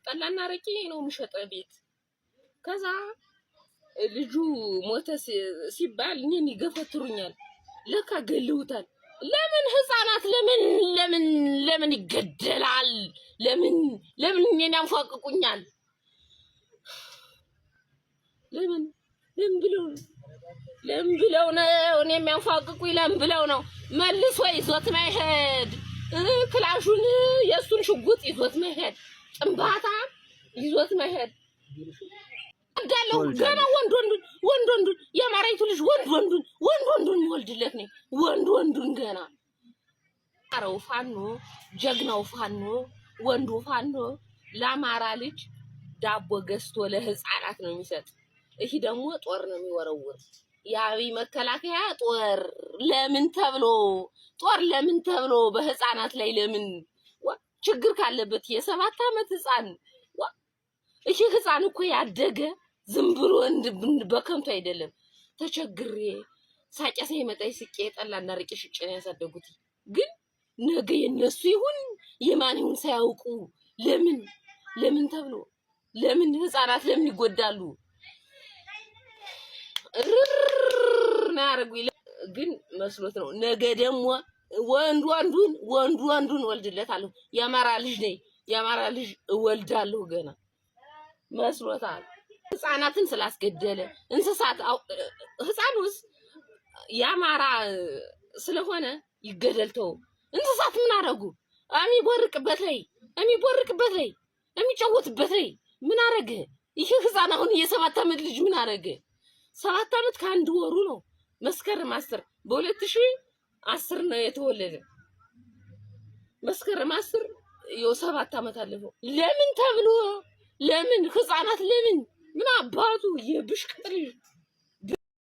ጠላና አረቄ ነው የሚሸጠው ቤት። ከዛ ልጁ ሞተ ሲባል እኔን ይገፈትሩኛል። ለካ ገለውታል። ለምን ህፃናት ለምን ይገደላል? ለምን እኔን ያንፏቅቁኛል? ለምን ብለው ነው እኔ የሚያንፏቅቁኝ? ለምን ብለው ነው? መልሶ ይዞት መሄድ ክላሹን የሱን ሽጉጥ ይዞት መሄድ ጥንባታ ይዞት መሄድ እንዳለው ገና ወንዱን የማራይቱ ልጅ ወንዱን ወልድለት ነው ወንዱን ገና አረው ፋኖ ጀግናው ፋኖ ወንዱ ፋኖ ለአማራ ልጅ ዳቦ ገዝቶ ለህፃናት ነው የሚሰጥ። ይሄ ደግሞ ጦር ነው የሚወረውር። የአብይ መከላከያ ጦር ለምን ተብሎ በህፃናት ላይ ለምን ችግር ካለበት የ7 ዓመት ህፃን እሺ ህፃን እኮ ያደገ ዝም ብሎ በከንቱ አይደለም። ተቸግሬ ሳቄሳ ይመጣይ ስቄ ጠላና አረቄ ሽጬ ነው ያሳደጉት። ግን ነገ የነሱ ይሁን የማን ይሁን ሳያውቁ ለምን ተብሎ ለምን ህፃናት ለምን ይጎዳሉ? ናርጉ ግን መስሎት ነው። ነገ ደግሞ ወንዱን ወልድለታለሁ። የአማራ ልጅ ነኝ የአማራ ልጅ እወልዳለሁ ገና መስሎታል። ህፃናትን ስላስገደለ እንስሳት ህፃኑስ የአማራ ስለሆነ ይገደልተው። እንስሳት ምን አረጉ? የሚቦርቅበት ላይ የሚጫወትበት ላይ ምን አረገ? ይሄ ህፃን አሁን የ7 ዓመት ልጅ ምን አረገ? 7 ዓመት ከአንድ ወሩ ነው። መስከረም 10 በ2010 ነው የተወለደ። መስከረም 10 የ7 ዓመት አለፈው። ለምን ተብሎ ለምን ህፃናት ምን አባቱ የብሽቅጥ ልጅ